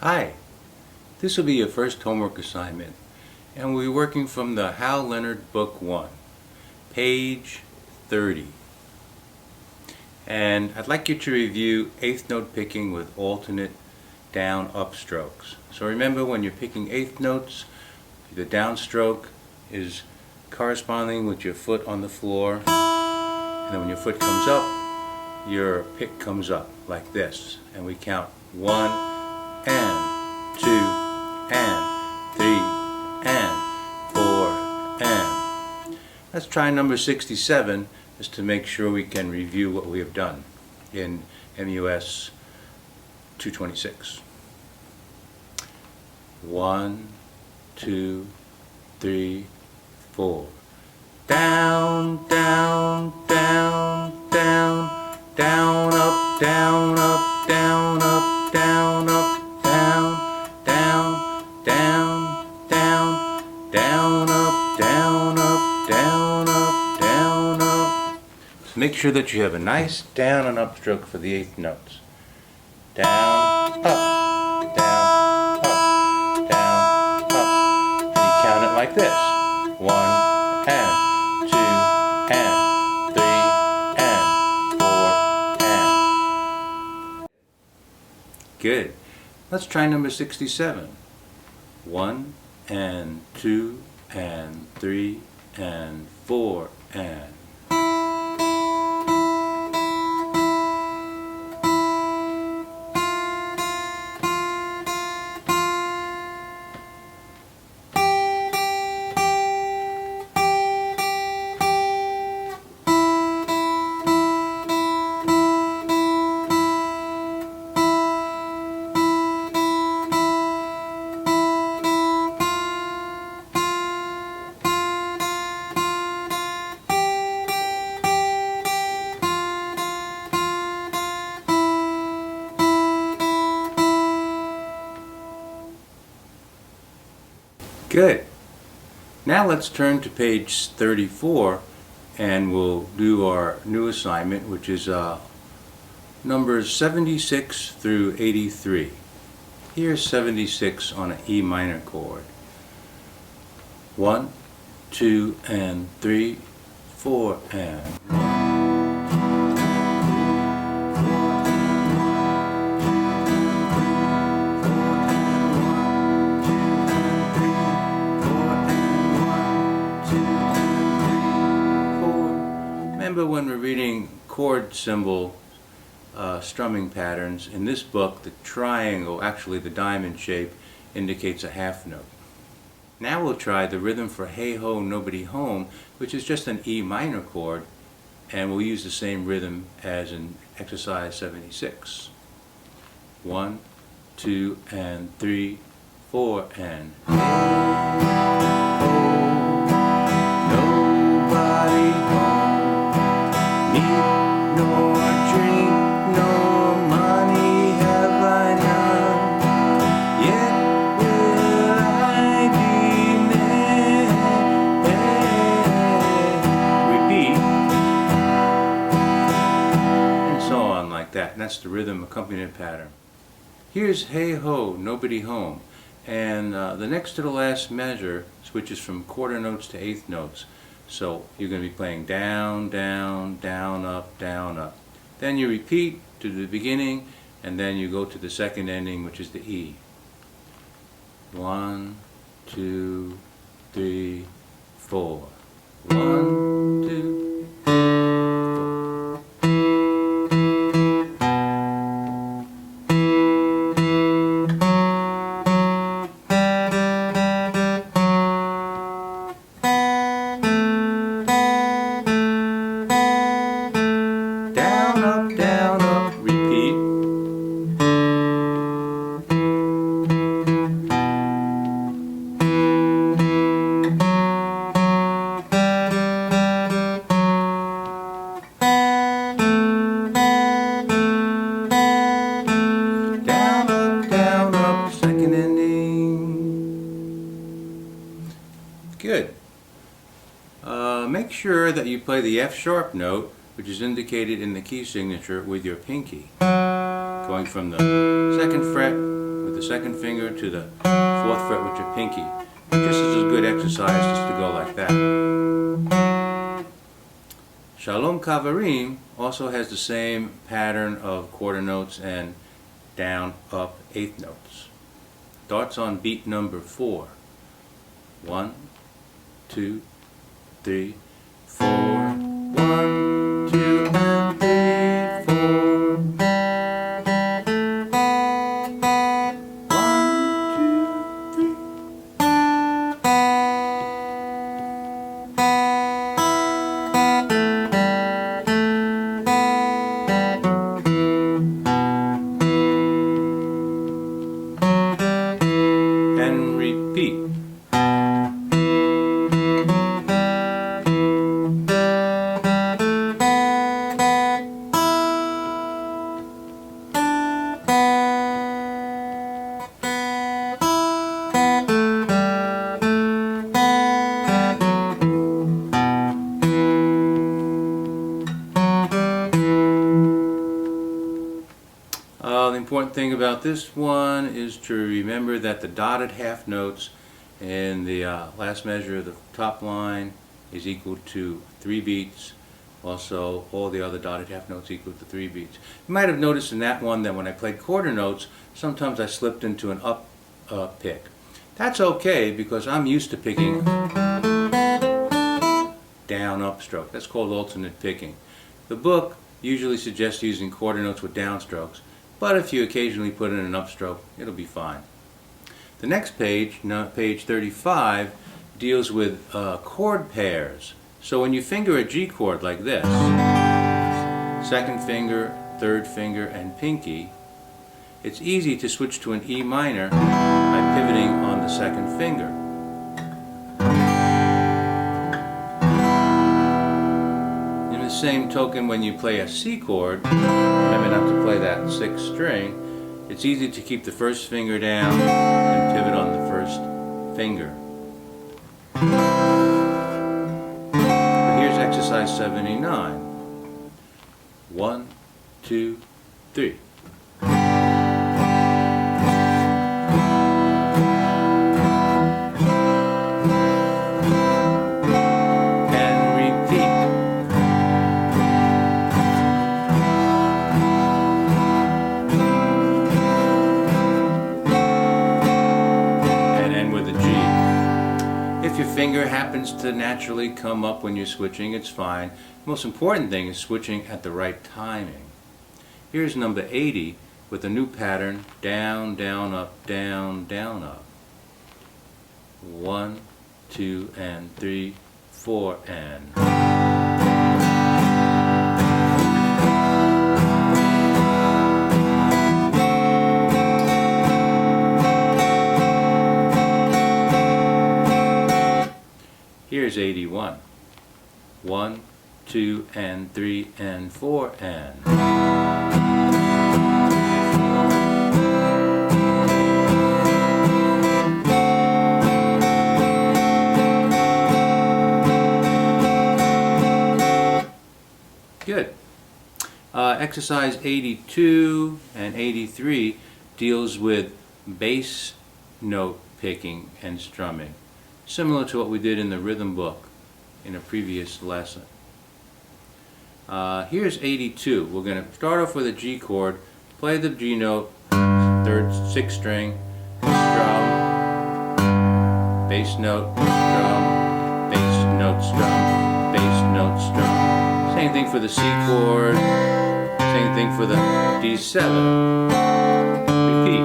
Hi, this will be your first homework assignment, and we'll be working from the Hal Leonard Book 1, page 30. And I'd like you to review eighth note picking with alternate down-up strokes. So remember, when you're picking eighth notes, the downstroke is corresponding with your foot on the floor, and then when your foot comes up, your pick comes up like this, and we count 1 and 2 and 3 and 4 and. Let's try number 67 just to make sure we can review what we have done in MUS 226. 1, 2, 3, 4. Down, down, down, down, down, up, down, up, down, up, down, up, down, down, down, down, down, up, down, up, down, up, down, up. So make sure that you have a nice down and up stroke for the eighth notes. Down, up, down, up, down, up. And you count it like this. 1 and 2 and 3 and 4 and. Good. Let's try number 67. 1 and 2 and 3 and 4 and. Good. Now let's turn to page 34 and we'll do our new assignment, which is numbers 76 through 83. Here's 76 on an E minor chord. 1, 2 and 3, 4 and. Remember, when we're reading chord symbol strumming patterns, in this book the triangle, actually the diamond shape, indicates a half note. Now we'll try the rhythm for Hey Ho Nobody Home, which is just an E minor chord, and we'll use the same rhythm as in exercise 76. 1, 2 and 3, 4 and. Hey ho, nobody home. Meat nor drink nor money have I none, yet will I be met. Repeat. And so on like that. And that's the rhythm accompaniment pattern. Here's Hey Ho, Nobody Home. And the next to the last measure switches from quarter notes to eighth notes. So you're going to be playing down, down, down, up, down, up. Then you repeat to the beginning, and then you go to the second ending, which is the E. 1, 2, 3, 4. 1, 2. Down, up, repeat. Down, up, second ending. Good. Make sure that you play the F sharp note, which is indicated in the key signature, with your pinky, going from the second fret with the second finger to the 4th fret with your pinky. Just as a good exercise just to go like that. Shalom Cavalry also has the same pattern of quarter notes and down, up, eighth notes. Starts on beat number 4. 1, 2, 3, 4. 1, 2, 3, 4. 1, 2, 3. And repeat. The important thing about this one is to remember that the dotted half notes in the last measure of the top line is equal to 3 beats. Also, all the other dotted half notes equal to 3 beats. You might have noticed in that one that when I played quarter notes, sometimes I slipped into an up pick. That's okay because I'm used to picking down up stroke. That's called alternate picking. The book usually suggests using quarter notes with downstrokes, but if you occasionally put in an upstroke, it'll be fine. The next page, page 35, deals with chord pairs. So when you finger a G chord like this, second finger, third finger, and pinky, it's easy to switch to an E minor by pivoting on the second finger. In the same token, when you play a C chord, remember not to play that 6th string, it's easy to keep the first finger down and pivot on the first finger. But here's exercise 79. 1, 2, 3. If your finger happens to naturally come up when you're switching, it's fine. The most important thing is switching at the right timing. Here's number 80 with a new pattern, down, down, up, down, down, up. 1, 2, and 3, 4, and. Here's 81. 1, 2, and 3, and 4, and. Good. Exercise 82 and 83 deals with bass note picking and strumming, similar to what we did in the rhythm book in a previous lesson. Here's 82. We're going to start off with a G chord, play the G note, 6th string, strum, bass note, strum, bass note, strum, bass note, strum. Same thing for the C chord, same thing for the D7. Repeat.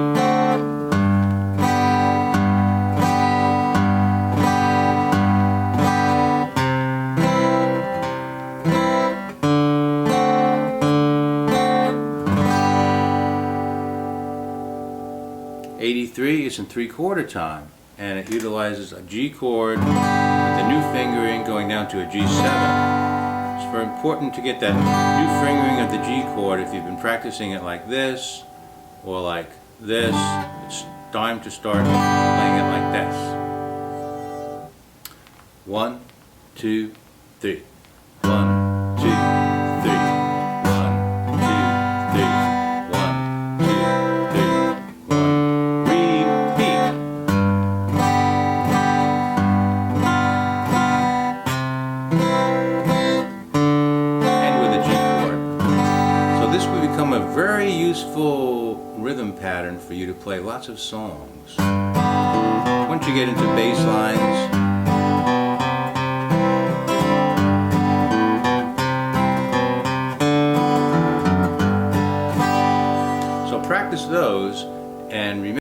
Is in 3/4 time, and it utilizes a G chord with a new fingering going down to a G7. It's very important to get that new fingering of the G chord. If you've been practicing it like this or like this, it's time to start playing it like this. 1, 2, 3. 1, 2, 3. 1, 2, 3. 1, 2, 3. 1. very useful rhythm pattern for you to play lots of songs. Once you get into bass lines, so practice those and remember